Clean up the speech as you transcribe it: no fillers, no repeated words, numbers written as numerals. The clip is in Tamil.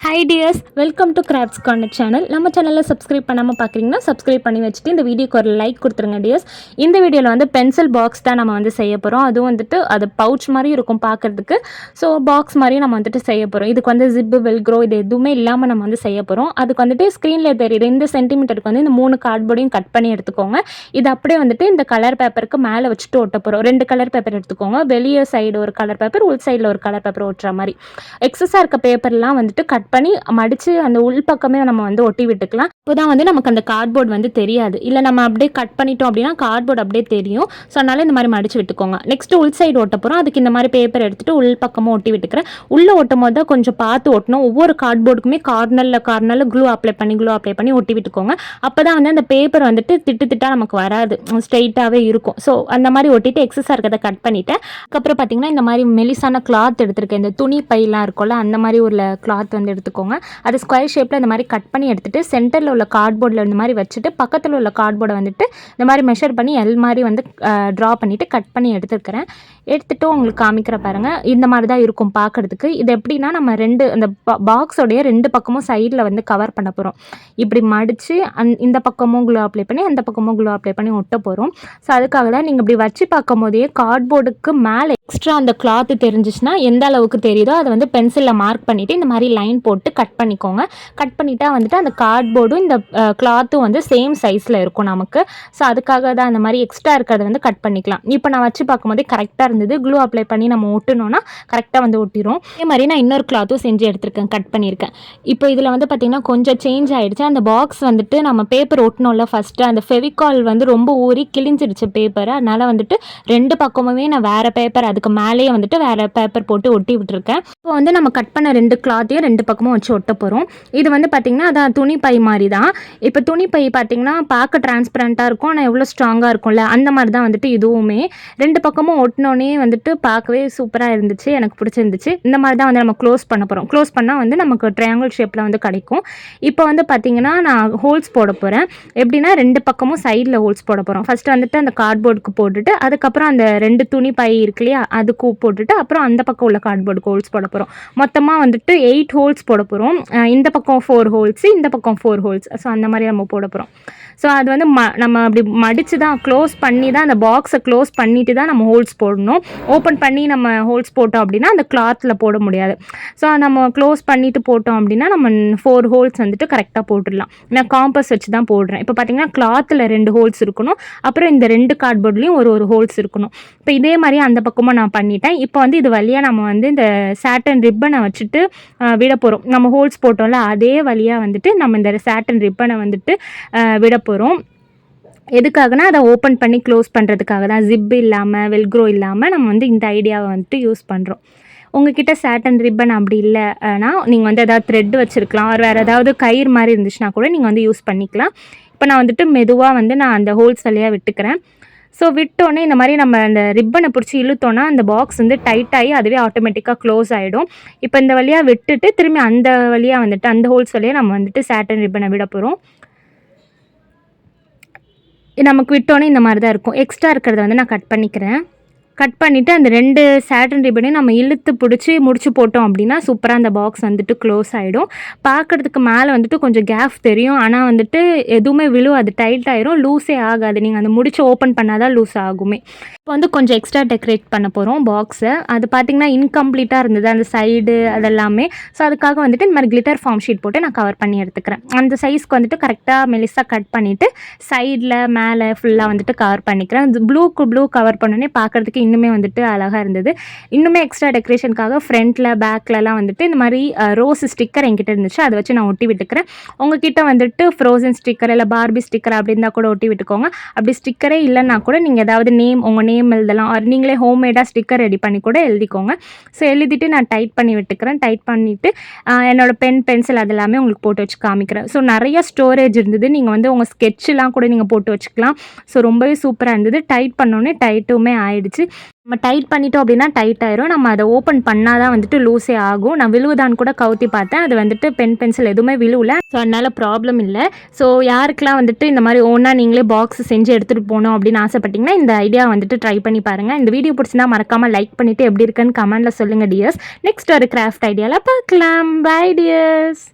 Hi tears, welcome to crafts corner channel. நம்ம சேனலில் சப்ஸ்கிரைப் பண்ணாமல் பார்க்குறீங்கன்னா சப்ஸ்கிரைப் பண்ணி வச்சுட்டு இந்த வீடியோக்கு ஒரு லைக் கொடுத்துருங்க டியர்ஸ். இந்த வீடியோவில் வந்து பென்சில் பாக்ஸ் தான் நம்ம வந்து செய்ய போகிறோம். அதுவும் வந்துட்டு அது பவுச் மாதிரி இருக்கும் பார்க்குறதுக்கு. ஸோ பாக்ஸ் மாதிரியும் நம்ம வந்துட்டு செய்ய போகிறோம். இதுக்கு வந்து ஜிப்பு வெல்க்ரோ இது எதுவுமே இல்லாமல் நம்ம வந்து செய்ய போகிறோம். அதுக்கு வந்துட்டு ஸ்க்ரீனில் தெரியுது இந்த சென்டிமீட்டருக்கு வந்து இந்த 3 கார்ட்போர்டையும் கட் பண்ணி எடுத்துக்கோங்க. இது அப்படியே வந்துட்டு இந்த கலர் பேப்பருக்கு மேலே வச்சுட்டு ஒட்ட போகிறோம். 2 கலர் பேப்பர் எடுத்துக்கோங்க. வெளியே சைடு ஒரு கலர் பேப்பர், உள் சைடில் ஒரு கலர் பேப்பர் ஒட்டுற மாதிரி. எக்ஸஸாக இருக்க பேப்பர்லாம் வந்துட்டு கட் பண்ணி மடித்து அந்த உள் பக்கமே நம்ம வந்து ஒட்டி விட்டுக்கலாம். இப்போ தான் வந்து நமக்கு அந்த கார்ட்போர்ட் வந்து தெரியாது. இல்லை நம்ம அப்படியே கட் பண்ணிட்டோம் அப்படின்னா கார்ட்போர்ட் அப்படியே தெரியும். ஸோ அதனால் இந்த மாதிரி மடித்து விட்டுக்கோங்க. நெக்ஸ்ட்டு உள் சைடு ஒட்ட போகிறோம். அதுக்கு இந்த மாதிரி பேப்பர் எடுத்துகிட்டு உள் பக்கமும் ஒட்டி விட்டுக்கிறேன். உள்ளே ஒட்டும் போது தான் கொஞ்சம் பார்த்து ஒட்டணும். ஒவ்வொரு கார்ட்போர்டுக்குமே கார்னரில் க்ளூ அப்ளை பண்ணி ஒட்டி விட்டுக்கோங்க. அப்போ தான் வந்து அந்த பேப்பர் வந்துட்டு திட்டாக நமக்கு வராது, ஸ்ட்ரெயிட்டாகவே இருக்கும். ஸோ அந்த மாதிரி ஒட்டிட்டு எக்ஸஸாக இருக்கிறத கட் பண்ணிவிட்டேன். அதுக்கப்புறம் பார்த்திங்கன்னா இந்த மாதிரி மெலிசான கிளாத் எடுத்துருக்கேன். இந்த துணி பையெல்லாம் இருக்கும்ல, அந்த மாதிரி ஒரு கிளாத் வந்து எடுத்துக்கோங்க. அது ஸ்கொயர் ஷேப்பில் இந்த மாதிரி கட் பண்ணி எடுத்துகிட்டு சென்டரில் உள்ள கார்ட்போர்டில் இந்த மாதிரி வச்சுட்டு பக்கத்தில் உள்ள கார்ட்போர்டை வந்துட்டு இந்த மாதிரி மெஷர் பண்ணி எல் மாதிரி வந்து ட்ரா பண்ணிவிட்டு கட் பண்ணி எடுத்துருக்கிறேன். எடுத்துகிட்டு உங்களுக்கு காமிக்கிற பாருங்கள். இந்த மாதிரி தான் இருக்கும் பார்க்குறதுக்கு. இது எப்படின்னா நம்ம அந்த பாக்ஸோடைய 2 பக்கமும் சைடில் வந்து கவர் பண்ண போகிறோம். இப்படி மடித்து இந்த பக்கமும் க்ளூ அப்ளை பண்ணி அந்த பக்கமும் க்ளூ அப்ளை பண்ணி ஒட்ட போகிறோம். ஸோ அதுக்காக தான் நீங்கள் இப்படி வச்சு பார்க்கும் போதே கார்ட்போர்டுக்கு மேலே எக்ஸ்ட்ரா அந்த கிளாத்து தெரிஞ்சிச்சுன்னா எந்த அளவுக்கு தெரியுதோ அதை வந்து பென்சிலில் மார்க் பண்ணிவிட்டு இந்த மாதிரி லைன் போட்டு கட் பண்ணிக்கோங்க. கட் பண்ணிட்டா வந்துட்டு அந்த கார்ட்போர்டும் இந்த கிளாத்தும் வந்து சேம் சைஸில் இருக்கும் நமக்கு. ஸோ அதுக்காக தான் அந்த மாதிரி எக்ஸ்ட்ரா இருக்கிறத வந்து கட் பண்ணிக்கலாம். இப்போ நான் வச்சு பார்க்கும்போதே கரெக்டாக இருந்தது. க்ளூ அப்ளை பண்ணி நம்ம ஒட்டணும்னா கரெக்டாக வந்து ஒட்டிடும். இதே மாதிரி நான் இன்னொரு கிளாத்தும் செஞ்சு எடுத்திருக்கேன், கட் பண்ணியிருக்கேன். இப்போ இதில் வந்து பார்த்திங்கன்னா கொஞ்சம் சேஞ்ச் ஆகிடுச்சு. அந்த பாக்ஸ் வந்துட்டு நம்ம பேப்பர் ஒட்டணும்ல ஃபஸ்ட்டு, அந்த ஃபெவிகால் வந்து ரொம்ப ஊறி கிழிஞ்சிடுச்சு பேப்பர். அதனால் வந்துட்டு 2 பக்கமுமே நான் வேறு பேப்பர் அதுக்கு மேலேயே வந்துட்டு வேறு பேப்பர் போட்டு ஒட்டி விட்டுருக்கேன். இப்போ வந்து நம்ம கட் பண்ண 2 கிளாத்தையும் 2 பக்கமும் வச்சு ஒட்ட போகிறோம். இது வந்து பார்த்திங்கன்னா அதான் துணி பை மாதிரி தான். இப்போ துணி பை பார்த்திங்கன்னா பார்க்க டிரான்ஸ்பரண்ட்டாக இருக்கும், ஆனால் எவ்வளோ ஸ்ட்ராங்காக இருக்கும்ல, அந்த மாதிரி தான் வந்துட்டு இதுவுமே 2 பக்கமும் ஒட்டினோடனே வந்துட்டு பார்க்கவே சூப்பராக இருந்துச்சு, எனக்கு பிடிச்சிருந்துச்சு. இந்த மாதிரி தான் வந்து நம்ம க்ளோஸ் பண்ண போகிறோம். க்ளோஸ் பண்ணால் வந்து நமக்கு ட்ரையாங்கிள் ஷேப்பில் வந்து கிடைக்கும். இப்போ வந்து பார்த்திங்கன்னா நான் ஹோல்ஸ் போட போகிறேன். எப்படின்னா 2 பக்கமும் சைடில் ஹோல்ஸ் போட போகிறோம். ஃபஸ்ட்டு வந்துட்டு அந்த கார்ட்போர்டுக்கு போட்டுட்டு அதுக்கப்புறம் அந்த 2 துணி பை இருக்கு இல்லையா, அதுக்கு போட்டுட்டு அப்புறம் அந்த பக்கம் உள்ள கார்ட்போர்டுக்கு ஹோல்ஸ் போட போகிறோம். மொத்தமாக வந்துட்டு 8 ஹோல்ஸ் போட போகிறோம். இந்த பக்கம் 4 ஹோல்ஸு, இந்த பக்கம் 4 ஹோல்ஸ். ஸோ அந்த மாதிரி நம்ம போட போகிறோம். ஸோ அது வந்து நம்ம அப்படி மடித்து தான் க்ளோஸ் பண்ணி தான் அந்த பாக்ஸை க்ளோஸ் பண்ணிவிட்டு தான் நம்ம ஹோல்ஸ் போடணும். ஓப்பன் பண்ணி நம்ம ஹோல்ஸ் போட்டோம் அப்படின்னா அந்த கிளாத்தில் போட முடியாது. ஸோ நம்ம க்ளோஸ் பண்ணிவிட்டு போட்டோம் அப்படின்னா நம்ம 4 ஹோல்ஸ் வந்துட்டு கரெக்டாக போட்டுடலாம். நான் காம்பஸ் வச்சு தான் போடுறேன். இப்போ பார்த்திங்கன்னா கிளாத்தில் 2 ஹோல்ஸ் இருக்கணும், அப்புறம் இந்த 2 கார்ட்போர்ட்லேயும் ஒரு ஹோல்ஸ் இருக்கணும். இப்போ இதே மாதிரி அந்த பக்கமும் நான் பண்ணிட்டேன். இப்போ வந்து இது வழியாக நம்ம வந்து இந்த சாட்டன் ரிப்பனை வச்சுட்டு விட போகிறோம். நம்ம ஹோல்ஸ் போட்டோம்ல அதே வழியாக வந்துட்டு நம்ம இந்த சாட்டன் ரிப்பனை வந்துட்டு விட போகிறோம். எதுக்காகனா அதை ஓப்பன் பண்ணி க்ளோஸ் பண்ணுறதுக்காக தான். ஜிப் இல்லாமல் வெல்க்ரோ இல்லாமல் நம்ம வந்து இந்த ஐடியாவை வந்துட்டு யூஸ் பண்ணுறோம். உங்ககிட்ட சாட்டன் ரிப்பன் அப்படி இல்லைனா நீங்கள் வந்து எதாவது த்ரெட் வச்சுருக்கலாம், வேறு ஏதாவது கயிறு மாதிரி இருந்துச்சுன்னா கூட நீங்கள் வந்து யூஸ் பண்ணிக்கலாம். இப்போ நான் வந்துட்டு மெதுவாக வந்து நான் அந்த ஹோல்ஸ் வழியாக விட்டுக்கிறேன். ஸோ விட்டோன்னே இந்த மாதிரி நம்ம அந்த ரிப்பனை பிடிச்சி இழுத்தோன்னா அந்த பாக்ஸ் வந்து டைட்டாகி அதுவே ஆட்டோமேட்டிக்காக க்ளோஸ் ஆகிடும். இப்போ இந்த வழியாக விட்டுட்டு திரும்பி அந்த வழியாக வந்துட்டு அந்த ஹோல்ஸ் வழியாக நம்ம வந்துட்டு சாட்டன் ரிப்பனை விட போகிறோம். நமக்கு விட்டோன்னே இந்த மாதிரி தான் இருக்கும். எக்ஸ்ட்ரா இருக்கிறத வந்து நான் கட் பண்ணிக்கிறேன். கட் பண்ணிவிட்டு அந்த 2 சாட்டன் ரிப்பனையும் நம்ம இழுத்து பிடிச்சி முடிச்சு போட்டோம் அப்படின்னா சூப்பராக அந்த பாக்ஸ் வந்துட்டு க்ளோஸ் ஆகிடும். பார்க்குறதுக்கு மேலே வந்துட்டு கொஞ்சம் கேப் தெரியும், ஆனால் வந்துட்டு எதுவுமே அது டைட் ஆகிரும், லூஸே ஆகாது. நீங்கள் அந்த முடிச்சு ஓப்பன் பண்ணால் தான் லூஸ் ஆகுமே. இப்போ வந்து கொஞ்சம் எக்ஸ்ட்ரா டெக்கரேட் பண்ண போகிறோம் பாக்ஸை. அது பார்த்திங்கன்னா இன்கம்ப்ளீட்டாக இருந்தது அந்த சைடு அதெல்லாமே. ஸோ அதுக்காக வந்துட்டு இந்த மாதிரி கிளிட்டர் ஃபார்ம் ஷீட் போட்டு நான் கவர் பண்ணி எடுத்துக்கிறேன். அந்த சைஸ்க்கு வந்துட்டு கரெக்டாக மெலிசாக கட் பண்ணிவிட்டு சைடில் மேலே ஃபுல்லாக வந்துட்டு கவர் பண்ணிக்கிறேன். ப்ளூ கவர் பண்ணோன்னே பார்க்குறதுக்கு இன்னுமே வந்துட்டு அழகாக இருந்தது. இன்னுமே எக்ஸ்ட்ரா டெக்கரேஷனுக்காக ஃப்ரண்ட்டில் பேக்லலாம் வந்துட்டு இந்த மாதிரி ரோஸ் ஸ்டிக்கர் என்கிட்ட இருந்துச்சு, அதை வச்சு நான் ஒட்டி விட்டுக்கிறேன். உங்ககிட்ட வந்துட்டு ஃப்ரோசன் ஸ்டிக்கர் இல்லை பார்பி ஸ்டிக்கர் அப்படி இருந்தால் கூட ஒட்டி விட்டுக்கோங்க. அப்படி ஸ்டிக்கரே இல்லைன்னா கூட நீங்கள் ஏதாவது உங்கள் நேம் எழுதலாம், நீங்களே ஹோம்மேடாக ஸ்டிக்கர் ரெடி பண்ணி கூட எழுதிக்கோங்க. ஸோ எழுதிட்டு நான் டைட் பண்ணி விட்டுக்கிறேன். டைட் பண்ணிவிட்டு என்னோடய பென்சில் அதெல்லாமே உங்களுக்கு போட்டு வச்சு காமிக்கிறேன். ஸோ நிறைய ஸ்டோரேஜ் இருந்தது. நீங்கள் வந்து உங்கள் ஸ்கெட்செலாம் கூட நீங்கள் போட்டு வச்சுக்கலாம். ஸோ ரொம்பவே சூப்பராக இருந்தது. டைட் பண்ணோன்னே டைட்டுமே ஆயிடுச்சு. நம்ம டைட் பண்ணிட்டோம் அப்படின்னா டைட் ஆயிரும். நம்ம அதை ஓப்பன் பண்ணால் தான் வந்துட்டு லூஸே ஆகும். நான் விழுவுதான்னு கூட கவுத்தி பார்த்தேன். அது வந்துட்டு பென்சில் எதுவுமே விழுவல. ஸோ அதனால் ப்ராப்ளம் இல்லை. ஸோ யாருக்கெல்லாம் வந்துட்டு இந்த மாதிரி ஓனாக நீங்களே பாக்ஸ் செஞ்சு எடுத்துகிட்டு போகணும் அப்படின்னு ஆசைப்பட்டீங்கன்னா இந்த ஐடியா வந்துட்டு ட்ரை பண்ணி பாருங்கள். இந்த வீடியோ பிடிச்சிருந்தா மறக்காமல் லைக் பண்ணிவிட்டு எப்படி இருக்குன்னு கமெண்ட்டில் சொல்லுங்கள் டியர்ஸ். நெக்ஸ்ட் ஒரு கிராஃப்ட் ஐடியாவில் பார்க்கலாம். Bye tears.